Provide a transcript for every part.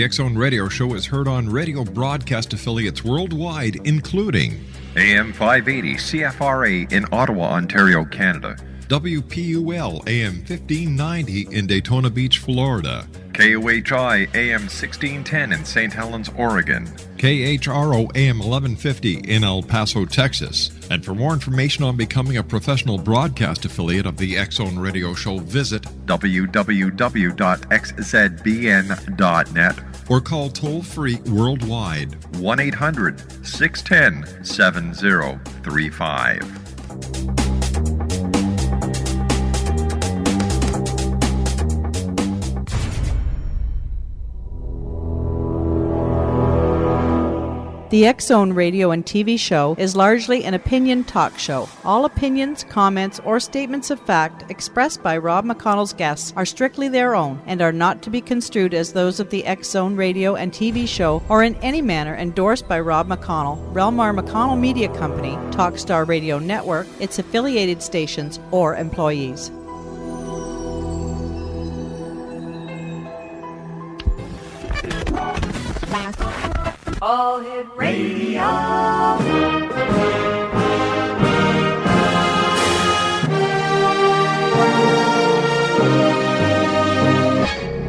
The X Zone Radio Show is heard on radio broadcast affiliates worldwide, including AM 580 CFRA in Ottawa, Ontario, Canada. WPUL AM 1590 in Daytona Beach, Florida. KOHI AM 1610 in St. Helens, Oregon. KHRO AM 1150 in El Paso, Texas. And for more information on becoming a professional broadcast affiliate of the X Zone Radio Show, visit www.xzbn.net or call toll-free worldwide 1-800-610-7035. The X Zone radio and TV show is largely an opinion talk show. All opinions, comments, or statements of fact expressed by Rob McConnell's guests are strictly their own and are not to be construed as those of the X Zone radio and TV show or in any manner endorsed by Rob McConnell, Relmar McConnell Media Company, Talkstar Radio Network, its affiliated stations, or employees. All Hit Radio.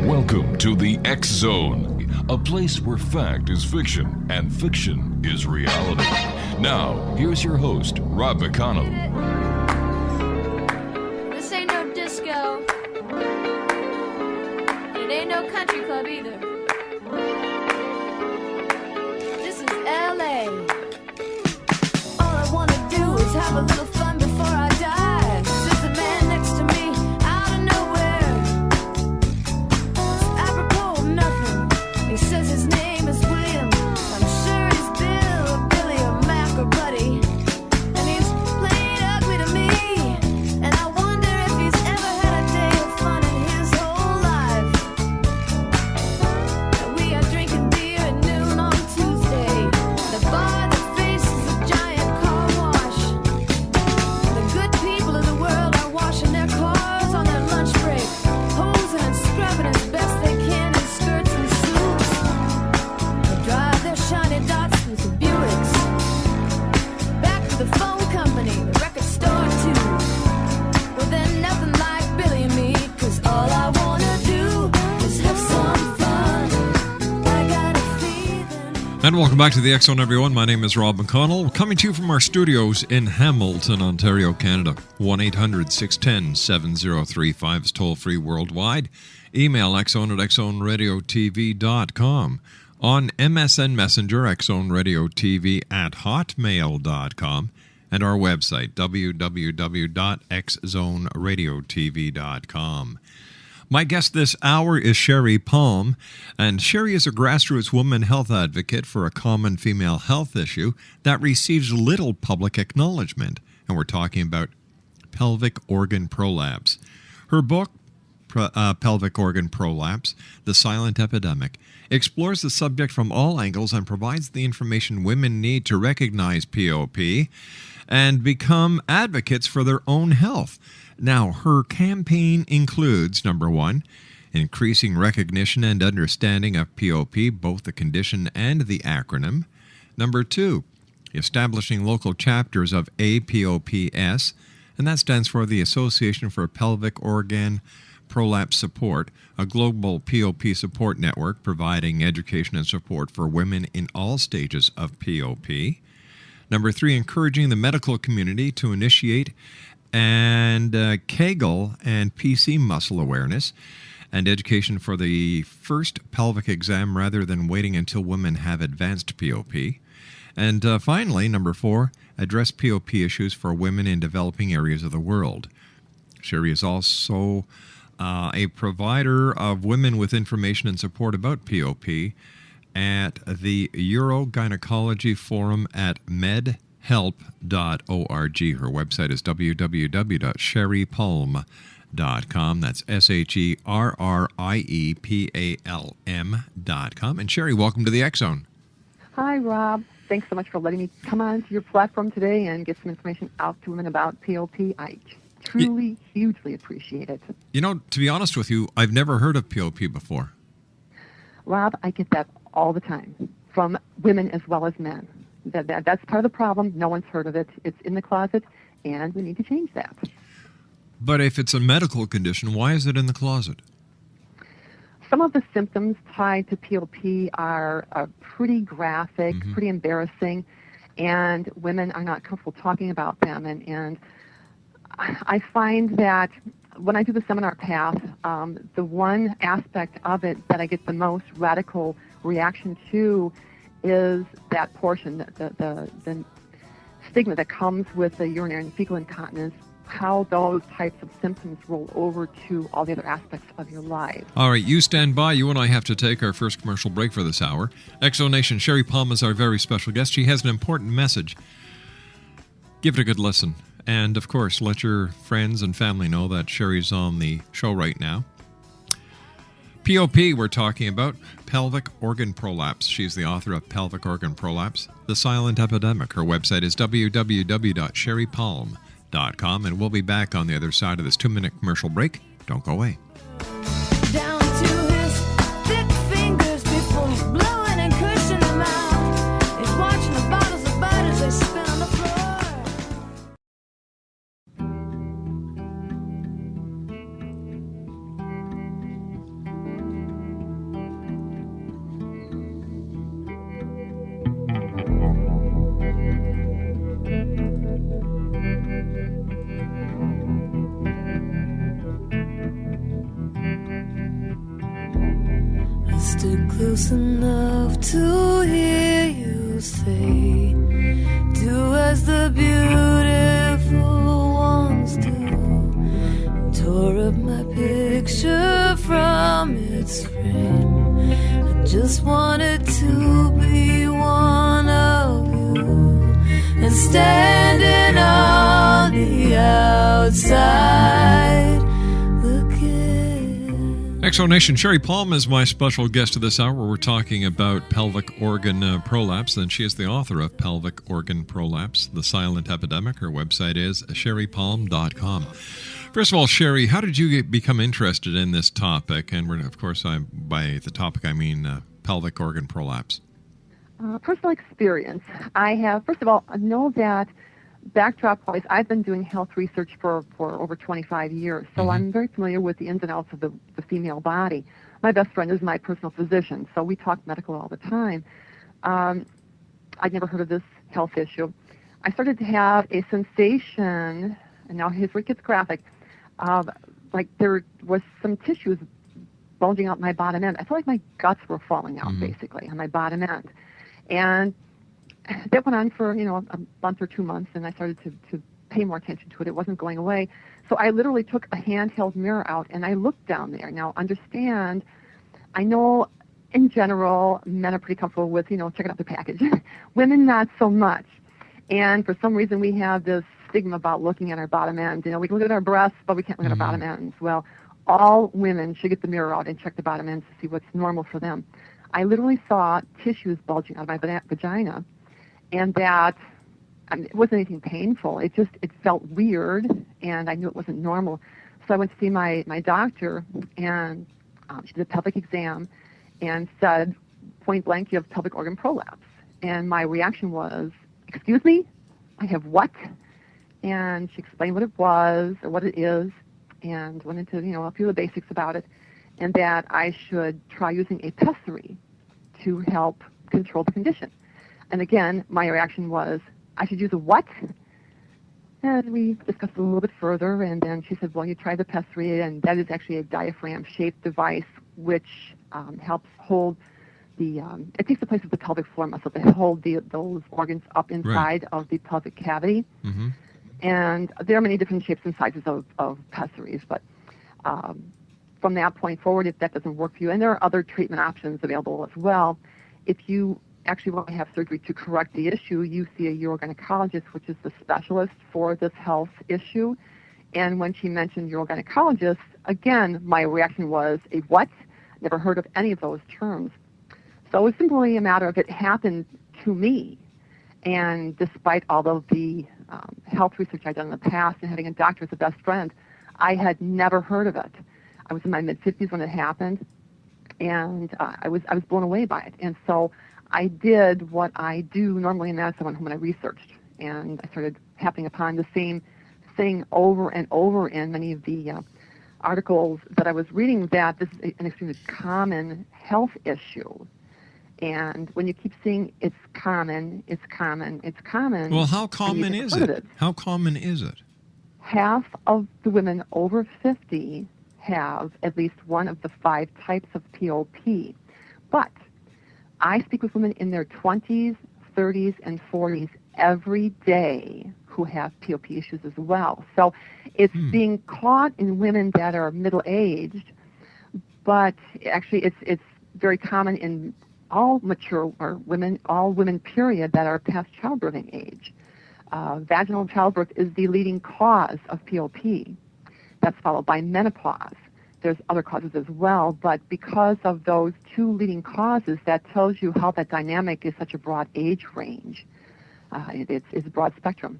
Welcome to the X Zone, a place where fact is fiction and fiction is reality. Now, here's your host, Rob McConnell. This ain't no disco. It ain't no country club either. LA. All I wanna do is have a little fun before I die. There's a man next to me out of nowhere. Apropos of nothing. He says his name is William. I'm sure he's Bill or Billy or Mac or Buddy. And he's played ugly to me. And I wonder if he's ever had a day of fun in his whole life. We are drinking beer at noon on Tuesday. The bar that faces a giant car wash. The good people of the world are washing their cars on their lunch break, posing and scrubbing as best they can in skirts and suits. They drive their shiny dots through the Buicks. Back to the phone company, the record store too. Well, they're nothing like Billy and me, 'cause all I wanna do is have some fun. I got a feeling. And welcome back to the X Zone, everyone. My name is Rob McConnell, coming to you from our studios in Hamilton, Ontario, Canada. 1-800-610-7035 is toll-free worldwide. Email xzone@xzoneradiotv.com. On MSN Messenger, xzoneradiotv@hotmail.com. And our website, www.xzoneradiotv.com. My guest this hour is Sherrie Palm, and Sherrie is a grassroots woman health advocate for a common female health issue that receives little public acknowledgement, and we're talking about pelvic organ prolapse. Her book, Pelvic Organ Prolapse, The Silent Epidemic, explores the subject from all angles and provides the information women need to recognize POP and become advocates for their own health. Now, her campaign includes, number one, increasing recognition and understanding of POP, both the condition and the acronym. Number two, establishing local chapters of APOPS, and that stands for the Association for Pelvic Organ Prolapse Support, a global POP support network providing education and support for women in all stages of POP. Number three, encouraging the medical community to initiate and Kegel and PC muscle awareness and education for the first pelvic exam rather than waiting until women have advanced POP. And finally, number four, address POP issues for women in developing areas of the world. Sherrie is also a provider of women with information and support about POP at the Urogynecology Forum at medhelp.org. Her website is www.sherriepalm.com. That's SHERRIEPALM.com. And Sherrie, welcome to the X Zone. Hi, Rob. Thanks so much for letting me come on to your platform today and get some information out to women about POP. I truly, hugely appreciate it. You know, to be honest with you, I've never heard of POP before. Rob, I get that all the time from women as well as men. That's part of the problem. No one's heard of it. It's in the closet, and we need to change that. But if it's a medical condition, why is it in the closet? Some of the symptoms tied to POP are pretty graphic, pretty embarrassing, and women are not comfortable talking about them. And I find that when I do the seminar path, the one aspect of it that I get the most radical reaction to is that portion, the stigma that comes with the urinary and fecal incontinence, how those types of symptoms roll over to all the other aspects of your life. All right, you stand by. You and I have to take our first commercial break for this hour. Exonation, Sherrie Palm is our very special guest. She has an important message. Give it a good listen. And, of course, let your friends and family know that Sherrie's on the show right now. POP, we're talking about pelvic organ prolapse. She's the author of Pelvic Organ Prolapse, The Silent Epidemic. Her website is www.sherriepalm.com, and we'll be back on the other side of this 2-minute commercial break. Don't go away. Down to his thick fingers before blowing and cushioning them out. He's watching the bottles of bud as they spin on the floor. Stood close enough to hear you say, do as the beautiful ones do. Tore up my picture from its frame. I just wanted to be one of you, and standing on the outside Exonation, Sherrie Palm is my special guest of this hour. We're talking about pelvic organ prolapse, and she is the author of Pelvic Organ Prolapse, The Silent Epidemic. Her website is sherriepalm.com. First of all, Sherrie, how did you become interested in this topic? And of course, by the topic, I mean pelvic organ prolapse. Personal experience. I have, first of all, I know that backdrop-wise, I've been doing health research for over 25 years, so I'm very familiar with the ins and outs of the female body. My best friend is my personal physician, so we talk medical all the time. I'd never heard of this health issue. I started to have a sensation, and now here's where it gets graphic, like there was some tissues bulging out my bottom end. I felt like my guts were falling out, basically, on my bottom end. And that went on for, a month or 2 months, and I started to pay more attention to it. It wasn't going away. So I literally took a handheld mirror out, and I looked down there. Now, understand, I know in general, men are pretty comfortable with, checking out the package. Women, not so much. And for some reason, we have this stigma about looking at our bottom end. We can look at our breasts, but we can't look at our bottom ends. Well, all women should get the mirror out and check the bottom ends to see what's normal for them. I literally saw tissues bulging out of my vagina. And that, it wasn't anything painful. It felt weird, and I knew it wasn't normal. So I went to see my doctor, and she did a pelvic exam and said, point blank, you have pelvic organ prolapse. And my reaction was, excuse me, I have what? And she explained what it was, or what it is, and went into, a few of the basics about it, and that I should try using a pessary to help control the condition. And again, my reaction was, I should use a what? And we discussed it a little bit further, and then she said, well, you try the pessary, and that is actually a diaphragm-shaped device which helps hold it takes the place of the pelvic floor muscle to hold those organs up inside of the pelvic cavity. And there are many different shapes and sizes of pessaries, but from that point forward, if that doesn't work for you, and there are other treatment options available as well, if you actually want to have surgery to correct the issue, you see a urogynecologist, which is the specialist for this health issue. And when she mentioned urogynecologist, again, my reaction was, a what? Never heard of any of those terms. So it was simply a matter of it happened to me. And despite all of the health research I'd done in the past and having a doctor as a best friend, I had never heard of it. I was in my mid-50s when it happened. and I was blown away by it. And so I did what I do normally in medicine when I researched, and I started happening upon the same thing over and over in many of the articles that I was reading, that this is an extremely common health issue. And when you keep saying it's common, it's common, it's common. Well, how common is it? How common is it? Half of the women over 50 have at least one of the 5 types of POP. But I speak with women in their 20s, 30s, and 40s every day who have POP issues as well. So it's being caught in women that are middle-aged, but actually it's very common in all mature women, all women, period, that are past childbirthing age. Vaginal childbirth is the leading cause of POP. That's followed by menopause. There's other causes as well, but because of those 2 leading causes, that tells you how that dynamic is such a broad age range. It's a broad spectrum.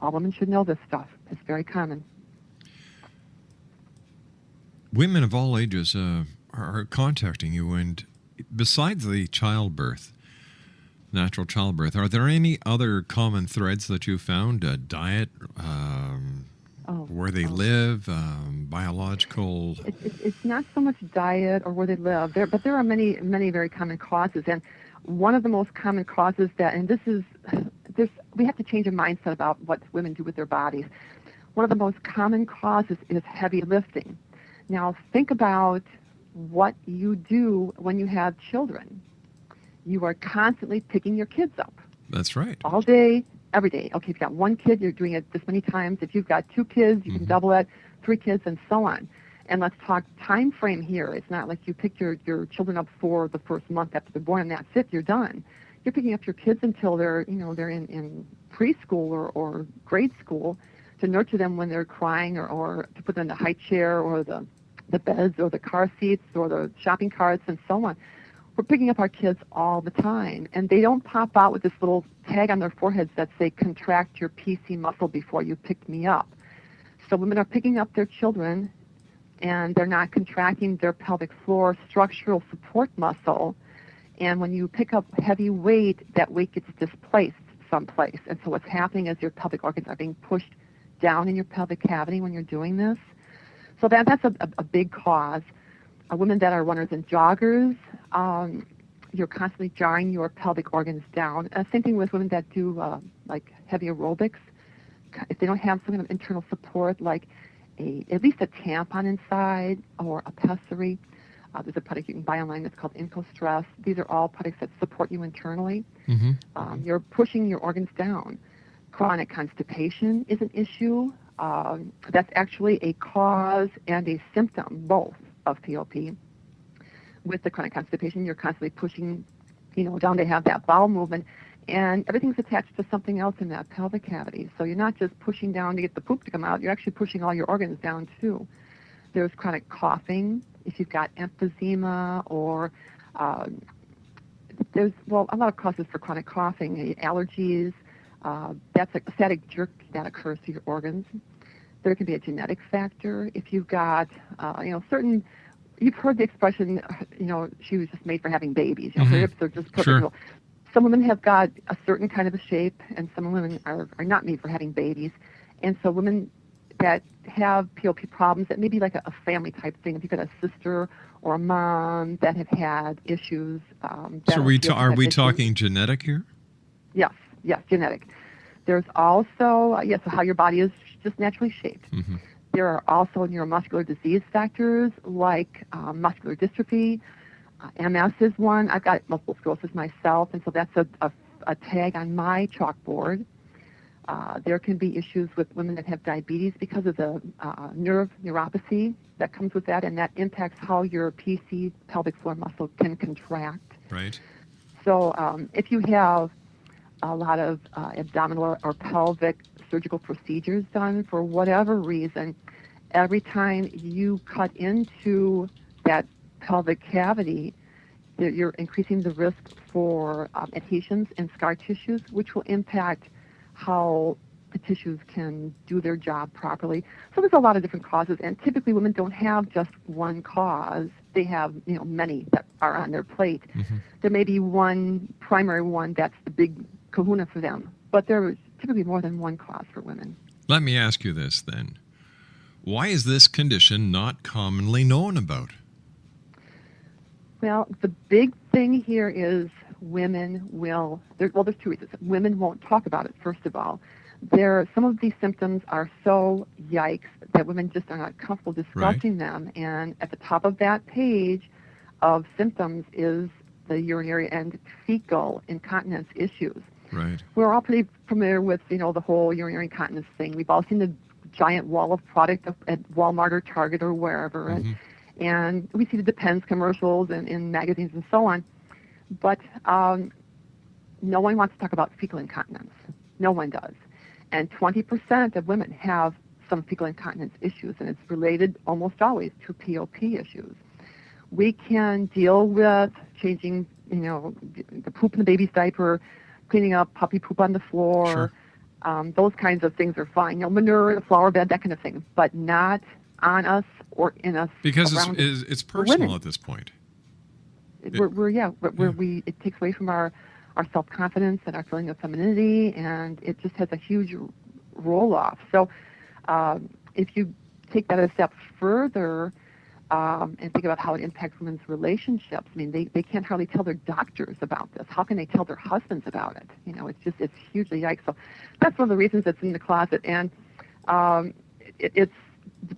All women should know this stuff. It's very common. Women of all ages are contacting you, and besides the childbirth, natural childbirth, are there any other common threads that you found? Diet, where they live, biological? It's not so much diet or where they live, but there are many very common causes. And one of the most common causes we have to change our mindset about what women do with their bodies. One of the most common causes is heavy lifting. Now, think about what you do when you have children. You are constantly picking your kids up. That's right. All day, every day. Okay, if you've got 1 kid, you're doing it this many times. If you've got 2 kids, you can double it, 3 kids, and so on. And let's talk time frame here. It's not like you pick your children up for the first month after they're born, and that's it, you're done. You're picking up your kids until they're in preschool or grade school, to nurture them when they're crying, or to put them in the high chair or the beds or the car seats or the shopping carts and so on. We're picking up our kids all the time, and they don't pop out with this little tag on their foreheads that say, contract your PC muscle before you pick me up. So women are picking up their children, and they're not contracting their pelvic floor structural support muscle. And when you pick up heavy weight, that weight gets displaced someplace. And so what's happening is your pelvic organs are being pushed down in your pelvic cavity when you're doing this. So that's a big cause. Women that are runners and joggers, you're constantly jarring your pelvic organs down. Same thing with women that do like heavy aerobics. If they don't have some kind of internal support, like at least a tampon inside or a pessary, there's a product you can buy online that's called IncoStress. These are all products that support you internally. You're pushing your organs down. Chronic constipation is an issue. That's actually a cause and a symptom, both, of POP. With the chronic constipation, you're constantly pushing, down to have that bowel movement, and everything's attached to something else in that pelvic cavity. So you're not just pushing down to get the poop to come out, you're actually pushing all your organs down too. There's chronic coughing. If you've got emphysema, or there's a lot of causes for chronic coughing, allergies. That's a static jerk that occurs to your organs. There can be a genetic factor. If you've got, certain, you've heard the expression, she was just made for having babies. Her hips are just perfect. Sure. Some women have got a certain kind of a shape, and some women are not made for having babies. And so women that have POP problems, that may be like a family type thing. If you've got a sister or a mom that have had issues. So are we talking genetic here? Yes, genetic. There's also, so how your body is just naturally shaped. There are also neuromuscular disease factors like muscular dystrophy. MS is one. I've got multiple sclerosis myself, and so that's a tag on my chalkboard. There can be issues with women that have diabetes because of the neuropathy that comes with that, and that impacts how your PC, pelvic floor muscle, can contract. Right. So if you have a lot of abdominal or pelvic surgical procedures done for whatever reason, every time you cut into that pelvic cavity, you're increasing the risk for adhesions and scar tissues, which will impact how the tissues can do their job properly. So there's a lot of different causes, and typically women don't have just one cause. They have, many that are on their plate. Mm-hmm. There may be one primary one that's the big kahuna for them, but there is typically more than one cause for women. Let me ask you this then. Why is this condition not commonly known about? Well, the big thing here is women there's two reasons. Women won't talk about it, first of all. Some of these symptoms are so yikes that women just are not comfortable discussing them. And at the top of that page of symptoms is the urinary and fecal incontinence issues. Right. We're all pretty familiar with, the whole urinary incontinence thing. We've all seen the giant wall of product at Walmart or Target or wherever. Mm-hmm. And we see the Depends commercials and in magazines and so on. But no one wants to talk about fecal incontinence. No one does. And 20% of women have some fecal incontinence issues, and it's related almost always to POP issues. We can deal with changing, the poop in the baby's diaper, cleaning up puppy poop on the floor. Sure. Those kinds of things are fine. Manure in the flower bed, that kind of thing, but not on us or in us. Because it's personal at this point. It takes away from our self-confidence and our feeling of femininity, and it just has a huge roll-off. So if you take that a step further and think about how it impacts women's relationships, I mean, they can't hardly tell their doctors about this. How can they tell their husbands about it? It's hugely yikes. So that's one of the reasons it's in the closet, and it's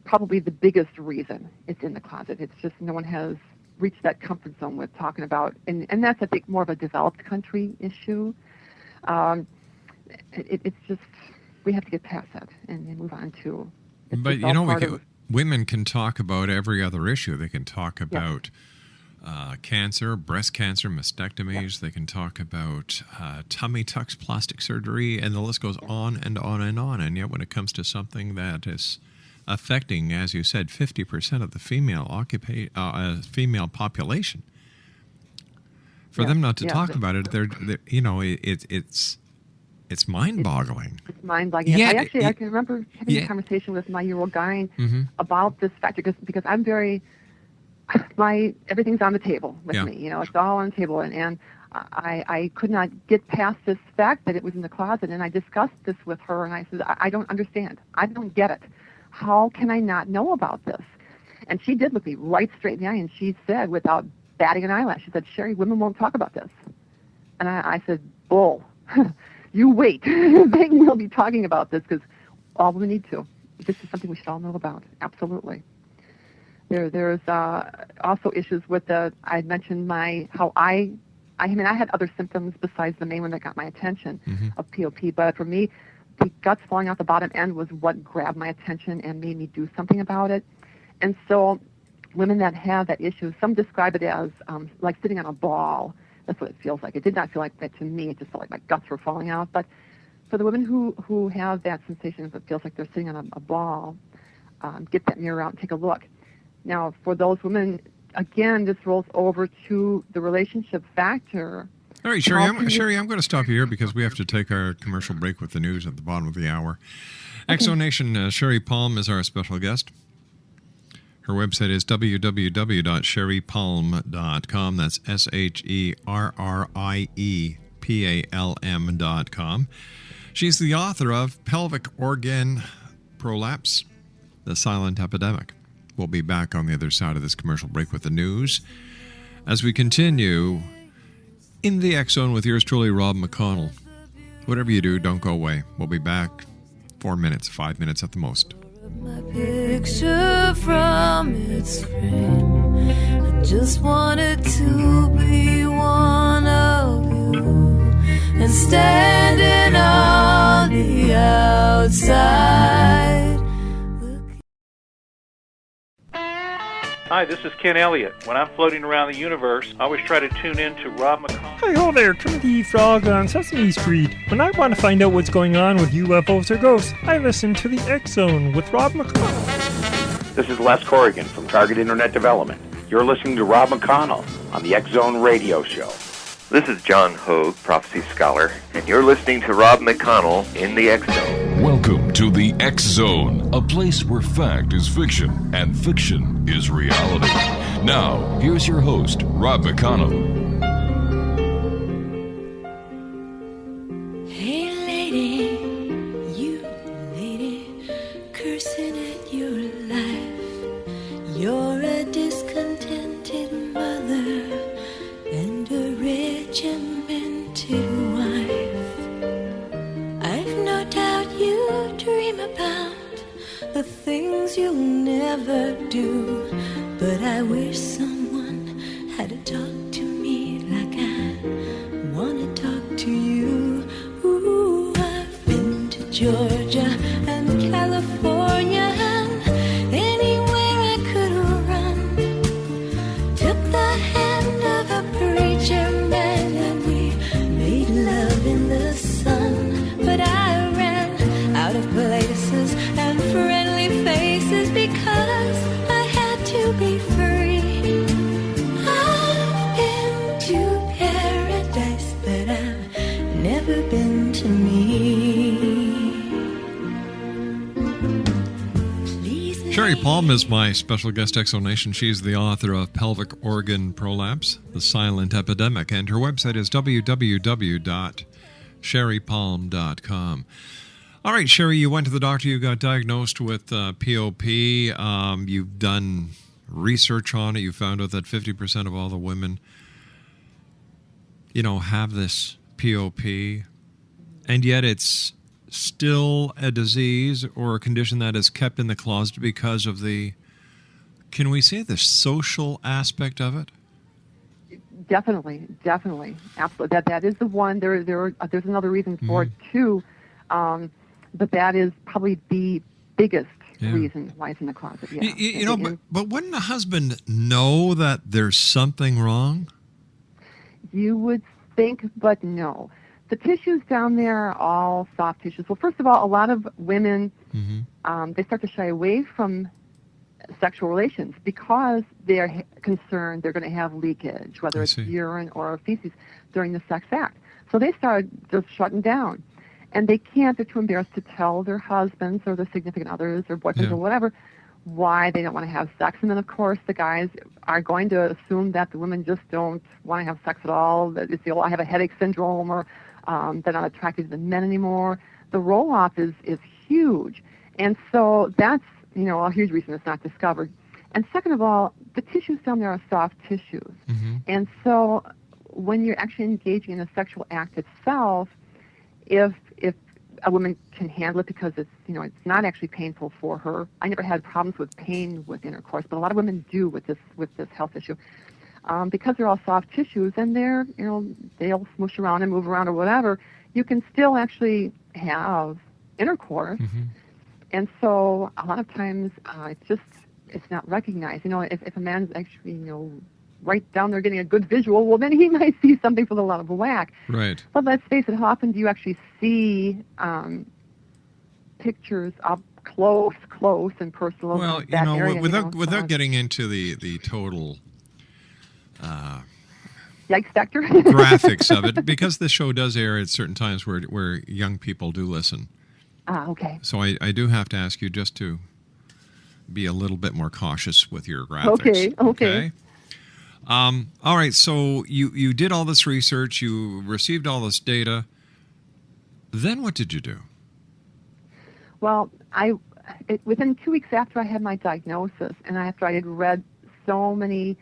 probably the biggest reason it's in the closet. It's just no one has reached that comfort zone with talking about, and that's, I think, more of a developed country issue. It's just, we have to get past that and move on to. But women can talk about every other issue. They can talk about cancer, breast cancer, mastectomies. They can talk about tummy tucks, plastic surgery, and the list goes on and on and on. And yet when it comes to something that is affecting, as you said, 50% of the female population, for them not to talk about it, it's mind-boggling. It's mind-boggling. Yeah, I can remember having a conversation with my urogyn about this factor because I'm everything's on the table with me. It's all on the table, and I could not get past this fact that it was in the closet, and I discussed this with her, and I said, I don't understand. I don't get it. How can I not know about this? And she did look me right straight in the eye, and she said, without batting an eyelash, she said, Sherrie, women won't talk about this. And I said, bull. You wait. They will be talking about this because all we need to. This is something we should all know about. Absolutely. There's also issues with I mentioned how I had other symptoms besides the main one that got my attention of POP, but for me, the guts falling out the bottom end was what grabbed my attention and made me do something about it. And so women that have that issue, some describe it as like sitting on a ball. That's what it feels like. It did not feel like that to me. It just felt like my guts were falling out. But for the women who have that sensation, if it feels like they're sitting on a ball, get that mirror out and take a look. Now, for those women, again, this rolls over to the relationship factor. All right, Sherrie, I'm going to stop you here because we have to take our commercial break with the news at the bottom of the hour. Okay. Exonation, Sherrie Palm is our special guest. Her website is www.sherriepalm.com. That's SherriePalm.com. She's the author of Pelvic Organ Prolapse, the Silent Epidemic. We'll be back on the other side of this commercial break with the news as we continue in the X Zone with yours truly, Rob McConnell. Whatever you do, don't go away. We'll be back 4 minutes, 5 minutes at the most. My picture from its frame. I just wanted to be one of you and standing on the outside. Hi, this is Ken Elliott. When I'm floating around the universe, I always try to tune in to Rob McConnell. Hey, ho there, Timothy Frog on Sesame Street. When I want to find out what's going on with UFOs or ghosts, I listen to the X Zone with Rob McConnell. This is Les Corrigan from Target Internet Development. You're listening to Rob McConnell on the X Zone Radio Show. This is John Hogue, prophecy scholar, and you're listening to Rob McConnell in the X Zone. Welcome to the X Zone, a place where fact is fiction and fiction is reality. Now, here's your host, Rob McConnell. Hey lady, you lady, cursing at your life. You're a discontented mother and a regimented wife. I've no doubt you dream about the things you'll never do, but I wish someone had to talk to me like I wanna talk to you. Ooh, I've been to Georgia and California and anywhere I could run. Took the hand of a preacher man and we made love in the sun. But I ran out of places and friendly faces because I had to be free. I've been to paradise, but I've never been to me. Sherrie Palm is my special guest exonation. She's the author of Pelvic Organ Prolapse, The Silent Epidemic, and her website is www.sherriepalm.com. All right, Sherrie, you went to the doctor. You got diagnosed with POP. You've done research on it. You found out that 50% of all the women, have this POP, and yet it's still a disease or a condition that is kept in the closet because of can we say the social aspect of it? Definitely, absolutely. That is the one. There's another reason for it too, but that is probably the biggest reason why it's in the closet. Yeah. But wouldn't a husband know that there's something wrong? You would think, but no. The tissues down there are all soft tissues. Well, first of all, a lot of women, they start to shy away from sexual relations because they're concerned they're going to have leakage, whether it's urine or feces during the sex act. So they start just shutting down. And they can't, they're too embarrassed to tell their husbands or their significant others or boyfriends or whatever why they don't want to have sex. And then, of course, the guys are going to assume that the women just don't want to have sex at all, that it's I have a headache syndrome, or they're not attracted to the men anymore. The roll-off is huge. And so that's, a huge reason it's not discovered. And second of all, the tissues down there are soft tissues. And so when you're actually engaging in a sexual act itself, if a woman can handle it because it's not actually painful for her. I never had problems with pain with intercourse, but a lot of women do with this health issue. Because they're all soft tissues and they'll smush around and move around or whatever, you can still actually have intercourse. And so a lot of times it's not recognized. If a man's actually, right down there getting a good visual, well, then he might see something from a lot of whack. Right. But let's face it, how often do you actually see pictures up close and personal? Well, that area, without getting into the total yikes factor graphics of it, because the show does air at certain times where young people do listen. Okay. So I do have to ask you just to be a little bit more cautious with your graphics. Okay. All right, so you did all this research, you received all this data. Then what did you do? Well, within 2 weeks after I had my diagnosis, and after I had read so many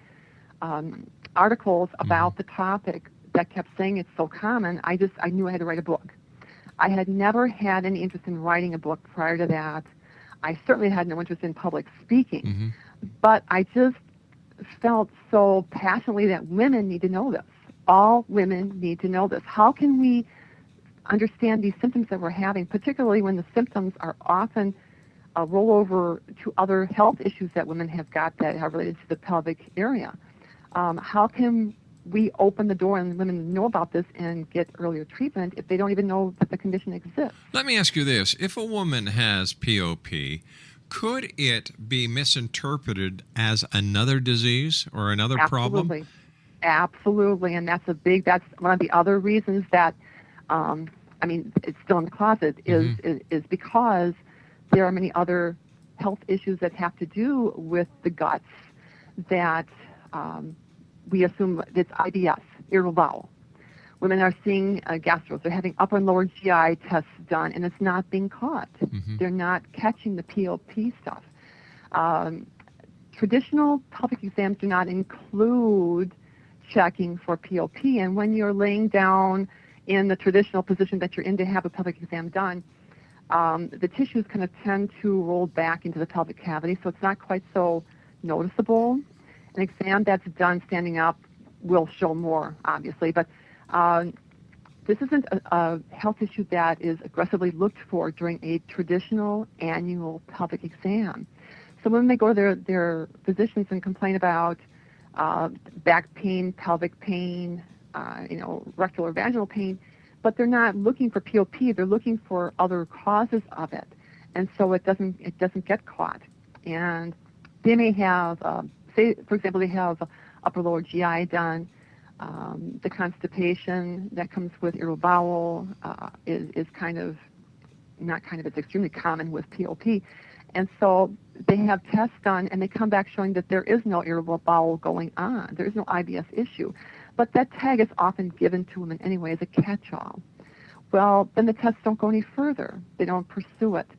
articles about the topic that kept saying it's so common, I knew I had to write a book. I had never had any interest in writing a book prior to that. I certainly had no interest in public speaking, but I just felt so passionately that women need to know this. All women need to know this. How can we understand these symptoms that we're having, particularly when the symptoms are often a rollover to other health issues that women have got that are related to the pelvic area? How can we open the door and women know about this and get earlier treatment if they don't even know that the condition exists? Let me ask you this. If a woman has POP, could it be misinterpreted as another disease or another problem? Absolutely. And that's one of the other reasons that it's still in the closet, is because there are many other health issues that have to do with the guts that we assume it's IBS, irritable bowel. Women are seeing gastros. They're having upper and lower GI tests done, and it's not being caught. They're not catching the POP stuff. Traditional pelvic exams do not include checking for POP, and when you're laying down in the traditional position that you're in to have a pelvic exam done, the tissues kind of tend to roll back into the pelvic cavity, so it's not quite so noticeable. An exam that's done standing up will show more, obviously, but this isn't a health issue that is aggressively looked for during a traditional annual pelvic exam. So when they go to their physicians and complain about back pain, pelvic pain, rectal or vaginal pain, but they're not looking for POP. They're looking for other causes of it, and so it doesn't get caught. And they may have, say, for example, they have upper lower GI done. The constipation that comes with irritable bowel is it's extremely common with POP. And so they have tests done, and they come back showing that there is no irritable bowel going on. There is no IBS issue. But that tag is often given to women anyway as a catch-all. Well, then the tests don't go any further. They don't pursue it.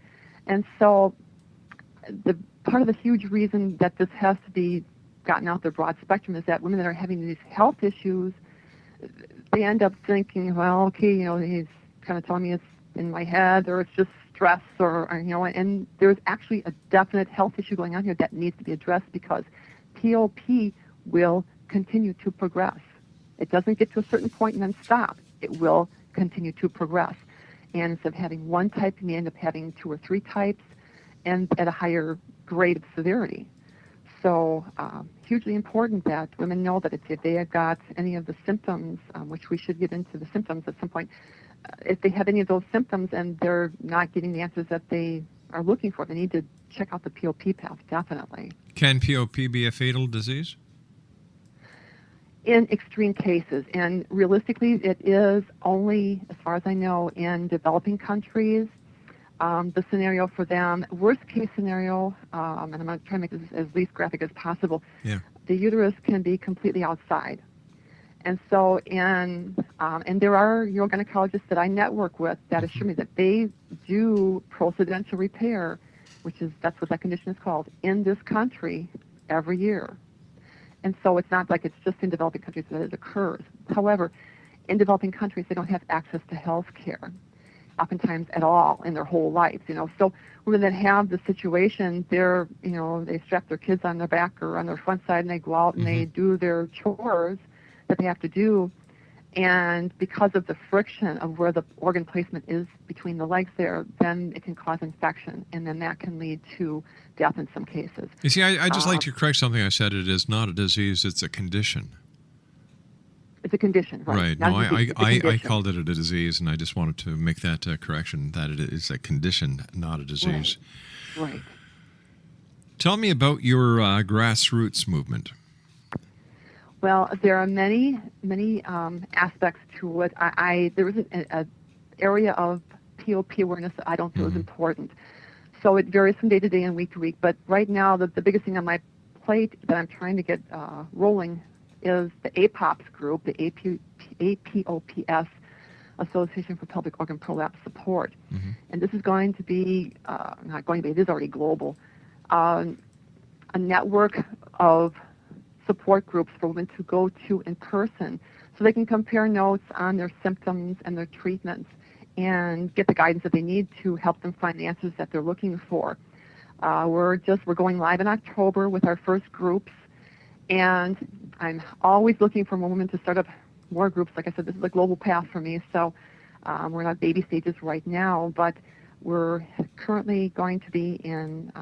And so the part of the huge reason that this has to be gotten out the broad spectrum is that women that are having these health issues, they end up thinking, well, okay, he's kind of telling me it's in my head, or it's just stress, or and there's actually a definite health issue going on here that needs to be addressed, because POP will continue to progress. It doesn't get to a certain point and then stop. It will continue to progress. And instead of having one type, you may end up having 2 or 3 types, and at a higher grade of severity. So hugely important that women know that if they have got any of the symptoms, which we should get into the symptoms at some point, if they have any of those symptoms and they're not getting the answers that they are looking for, they need to check out the POP path, definitely. Can POP be a fatal disease? In extreme cases, and realistically, it is only, as far as I know, in developing countries. The scenario for them, worst case scenario, and I'm going to try to make this as least graphic as possible, the uterus can be completely outside. And so, and there are urogynecologists that I network with that assure me that they do procedential repair, that's what that condition is called, in this country every year. And so it's not like it's just in developing countries that it occurs. However, in developing countries, they don't have access to health care, oftentimes at all in their whole lives, So women that have the situation, they strap their kids on their back or on their front side, and they go out and they do their chores that they have to do. And because of the friction of where the organ placement is between the legs there, then it can cause infection, and then that can lead to death in some cases. You see, I just like to correct something I said. It is not a disease, it's a condition. It's a condition, right? Right. No, I called it a disease, and I just wanted to make that correction, that it is a condition, not a disease. Right. Tell me about your grassroots movement. Well, there are many aspects to it. There is an area of POP awareness that I don't feel is important. So it varies from day to day and week to week. But right now, the biggest thing on my plate that I'm trying to get rolling is the APOPS group, the APOPS, Association for Pelvic Organ Prolapse Support. And this is going to be, it is already global, a network of support groups for women to go to in person so they can compare notes on their symptoms and their treatments and get the guidance that they need to help them find the answers that they're looking for. We're going live in October with our first groups, and I'm always looking for women to start up more groups. Like I said, this is a global path for me, so we're not baby stages right now, but we're currently going to be in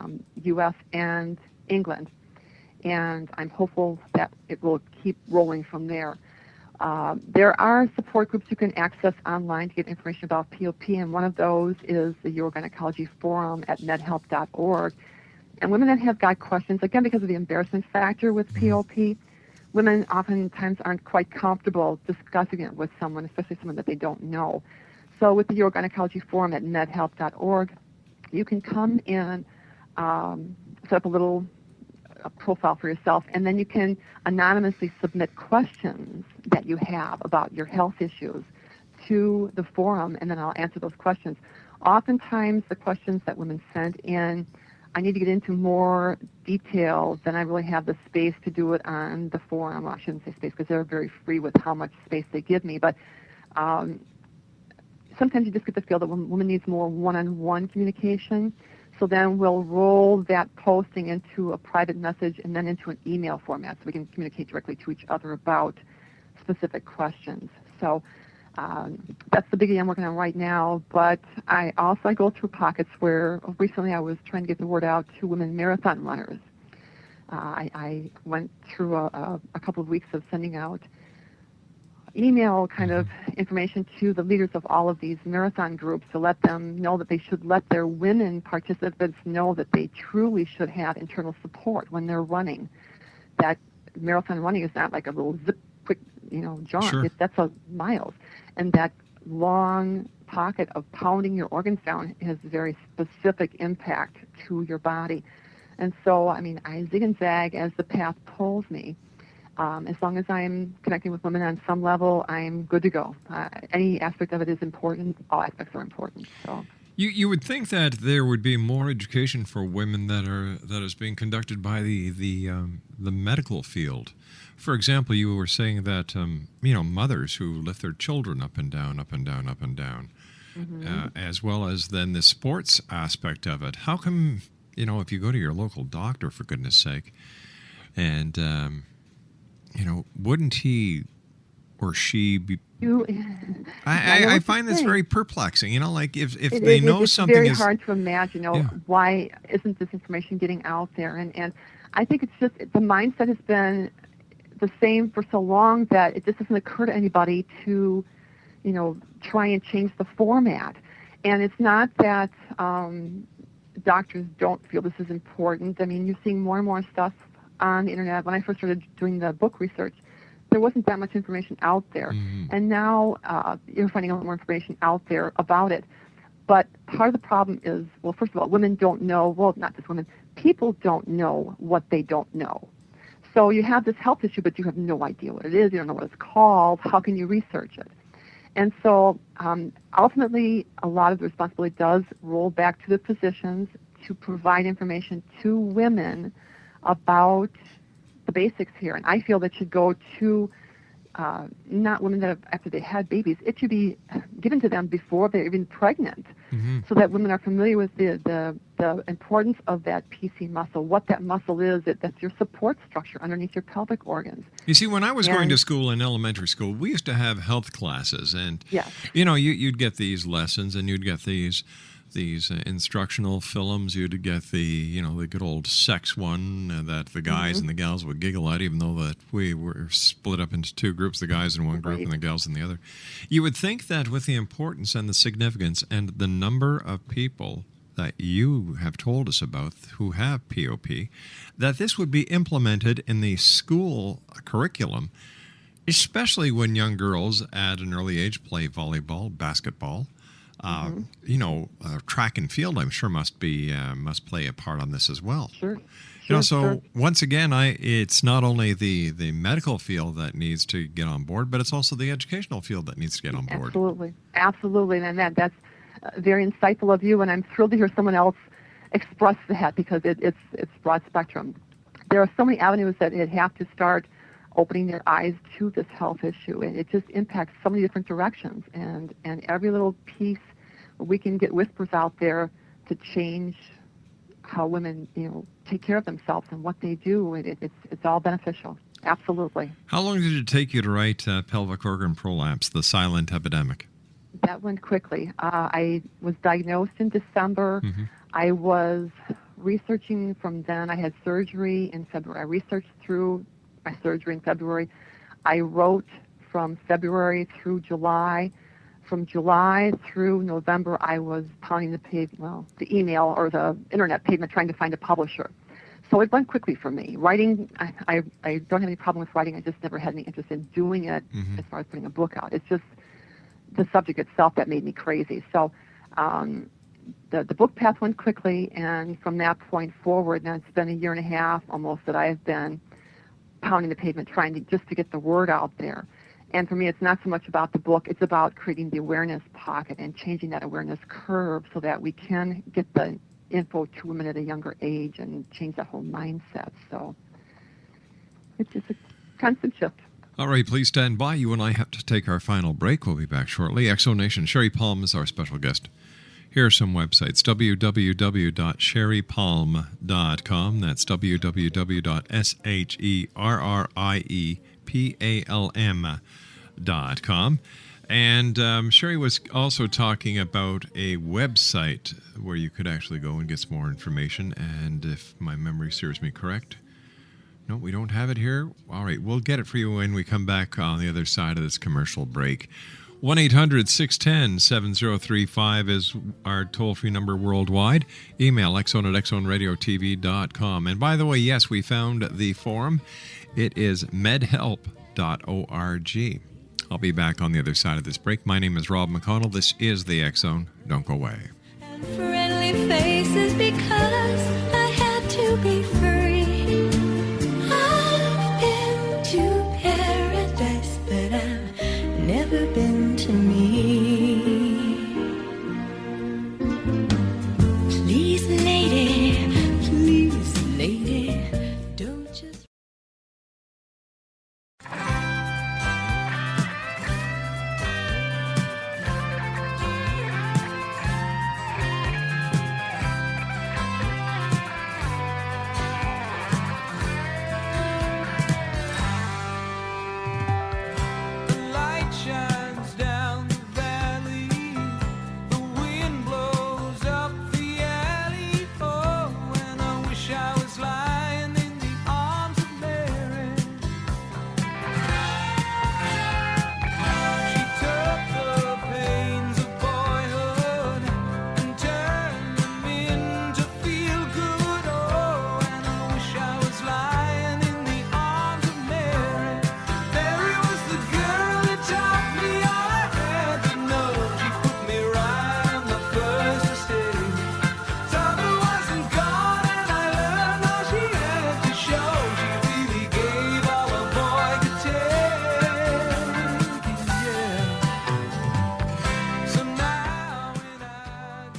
U.S. and England, and I'm hopeful that it will keep rolling from there. There are support groups you can access online to get information about POP, and one of those is the Urogynecology Forum at medhelp.org. And women that have got questions, again, because of the embarrassment factor with POP, women oftentimes aren't quite comfortable discussing it with someone, especially someone that they don't know. So with the Urogynecology Forum at medhealth.org, you can come and set up a little profile for yourself, and then you can anonymously submit questions that you have about your health issues to the forum, and then I'll answer those questions. Oftentimes, the questions that women send in, I need to get into more detail than I really have the space to do it on the forum. Well, I shouldn't say space because they're very free with how much space they give me, but sometimes you just get the feel that women needs more one-on-one communication. So then we'll roll that posting into a private message and then into an email format so we can communicate directly to each other about specific questions. So that's the biggie I'm working on right now. But I go through pockets where recently I was trying to get the word out to women marathon runners. I went through a couple of weeks of sending out email kind of information to the leaders of all of these marathon groups to let them know that they should let their women participants know that they truly should have internal support when they're running. That marathon running is not like a little zip, quick, jaunt. Sure. That's a miles. And that long pocket of pounding your organs down has very specific impact to your body. And so, I zig and zag as the path pulls me. As long as I'm connecting with women on some level, I'm good to go. Any aspect of it is important. All aspects are important. So you would think that there would be more education for women that is being conducted by the medical field. For example, you were saying that mothers who lift their children up and down, up and down, up and down, as well as then the sports aspect of it. How come if you go to your local doctor, for goodness sake, and wouldn't he or she be? I find this very perplexing. Like if they know something is... It's very hard to imagine, why isn't this information getting out there? And I think it's just the mindset has been the same for so long that it just doesn't occur to anybody to, try and change the format. And it's not that doctors don't feel this is important. You're seeing more and more stuff on the internet. When I first started doing the book research, there wasn't that much information out there. And now you're finding a lot more information out there about it. But part of the problem is, well, first of all, women don't know, well, not just women, people don't know what they don't know. So you have this health issue, but you have no idea what it is. You don't know what it's called. How can you research it? And so ultimately, a lot of the responsibility does roll back to the physicians to provide information to women about the basics here. And I feel that should go to not women that have, after they had babies, it should be given to them before they're even pregnant, so that women are familiar with the importance of that PC muscle, what that muscle is, that's your support structure underneath your pelvic organs. You see, when I was going to school in elementary school, we used to have health classes, and yes. You'd get these lessons, and you'd get these instructional films. You'd get the good old sex one that the guys and the gals would giggle at, even though that we were split up into two groups, the guys in one group and the gals in the other. You would think that with the importance and the significance and the number of people that you have told us about who have POP, that this would be implemented in the school curriculum, especially when young girls at an early age play volleyball, basketball. Track and field, I'm sure must play a part on this as well. Sure. Once again, it's not only the medical field that needs to get on board, but it's also the educational field that needs to get on board. Absolutely, and that's very insightful of you. And I'm thrilled to hear someone else express that because it's broad spectrum. There are so many avenues that it have to start opening their eyes to this health issue. It just impacts so many different directions, and every little piece we can get whispers out there to change how women take care of themselves and what they do. It's all beneficial. Absolutely. How long did it take you to write Pelvic Organ Prolapse, the Silent Epidemic? That went quickly. I was diagnosed in December. I was researching from then. I had surgery in February. I researched through my surgery in February. I wrote from February through July. From July through November, I was pounding the email or the internet pavement trying to find a publisher. So it went quickly for me. Writing, I don't have any problem with writing. I just never had any interest in doing it as far as putting a book out. It's just the subject itself that made me crazy. So the book path went quickly, and from that point forward, now it's been a year and a half almost that I've been pounding the pavement trying to get the word out there. And for me, it's not so much about the book, it's about creating the awareness pocket and changing that awareness curve so that we can get the info to women at a younger age and change that whole mindset. So it's just a constant shift. All right, please stand by. You and I have to take our final break. We'll be back shortly. Exonation, Sherrie Palm is our special guest. Here are some websites: www.sherriepalm.com. That's www.sherriepalm.com. And Sherrie was also talking about a website where you could actually go and get some more information. And if my memory serves me correct, no, we don't have it here. All right, we'll get it for you when we come back on the other side of this commercial break. 1-800-610-7035 is our toll-free number worldwide. Email exxon@exxonradiotv.com. And by the way, yes, we found the forum. It is medhelp.org. I'll be back on the other side of this break. My name is Rob McConnell. This is the X Zone. Don't go away. And friendly faces because I had to be free. I've been to paradise, but I've never been to me. Please, lady, don't just...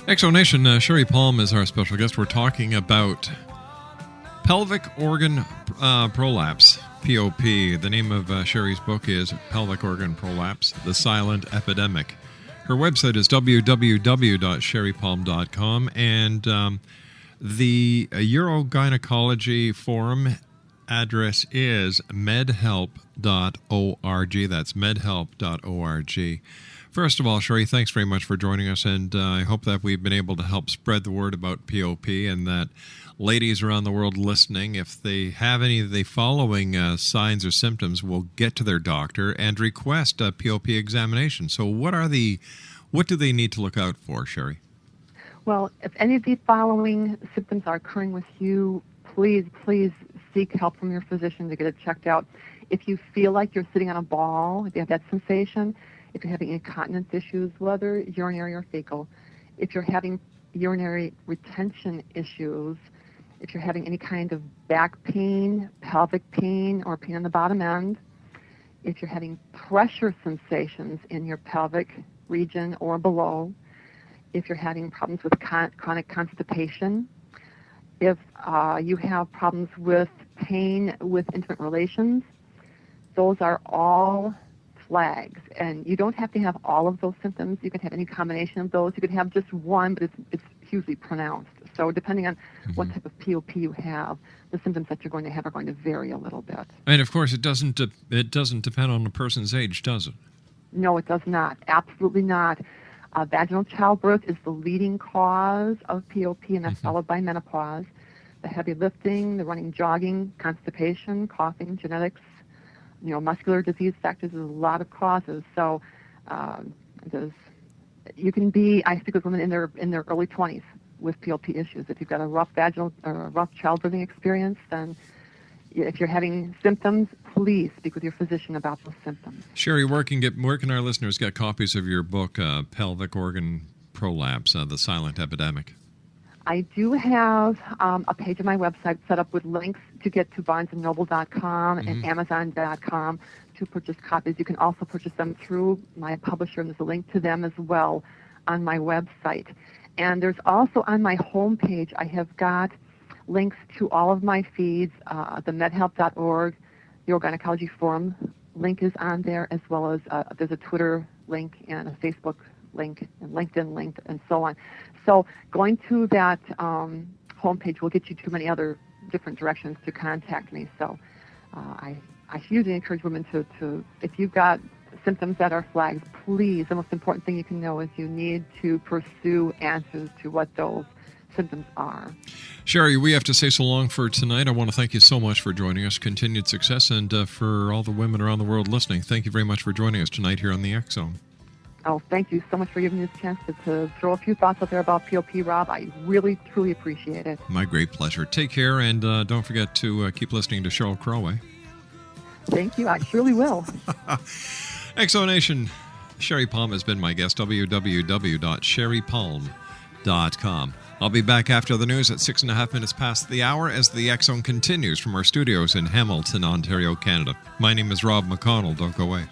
Exonation, Sherrie Palm is our special guest. We're talking about pelvic organ prolapse, POP. The name of Sherrie's book is Pelvic Organ Prolapse, The Silent Epidemic. Her website is www.sherriepalm.com, and the urogynecology forum address is medhelp.org. That's medhelp.org. First of all, Sherrie, thanks very much for joining us, and I hope that we've been able to help spread the word about POP, and that ladies around the world listening, if they have any of the following signs or symptoms, will get to their doctor and request a POP examination. So what do they need to look out for, Sherrie? Well, if any of the following symptoms are occurring with you, please seek help from your physician to get it checked out. If you feel like you're sitting on a ball, if you have that sensation, if you're having incontinence issues, whether urinary or fecal, if you're having urinary retention issues, if you're having any kind of back pain, pelvic pain, or pain on the bottom end, if you're having pressure sensations in your pelvic region or below, if you're having problems with chronic constipation, if you have problems with pain with intimate relations, those are all flags. And you don't have to have all of those symptoms. You can have any combination of those. You can have just one, but it's hugely pronounced. So depending on what type of POP you have, the symptoms that you're going to have are going to vary a little bit. And of course, it doesn't depend on a person's age, does it? No, it does not. Absolutely not. Vaginal childbirth is the leading cause of POP, and that's followed by menopause. The heavy lifting, the running, jogging, constipation, coughing, genetics, muscular disease factors, there's a lot of causes. So you can be, I speak with women in their early 20s with POP issues. If you've got a rough childbirthing experience, then if you're having symptoms, please speak with your physician about those symptoms. Sherrie, where can our listeners get copies of your book, Pelvic Organ Prolapse, The Silent Epidemic? I do have a page on my website set up with links to get to BarnesandNoble.com and Amazon.com to purchase copies. You can also purchase them through my publisher, and there's a link to them as well on my website. And there's also on my homepage, I have got links to all of my feeds, the medhealth.org, the Orgynecology Forum link is on there, as well as there's a Twitter link and a Facebook link and LinkedIn link and so on. So going to that homepage will get you to many other different directions to contact me. So I hugely encourage women to, if you've got symptoms that are flagged, please, the most important thing you can know is you need to pursue answers to what those symptoms are. Sherrie, we have to say so long for tonight. I want to thank you so much for joining us. Continued success, and for all the women around the world listening, thank you very much for joining us tonight here on the X Zone. Oh, thank you so much for giving me this chance to throw a few thoughts out there about POP, Rob. I really, truly appreciate it. My great pleasure. Take care, and don't forget to keep listening to Cheryl Croway. Thank you. I surely will. Exonation. Sherrie Palm has been my guest. www.sherriepalm.com. I'll be back after the news at 6.5 minutes past the hour as the X Zone continues from our studios in Hamilton, Ontario, Canada. My name is Rob McConnell. Don't go away.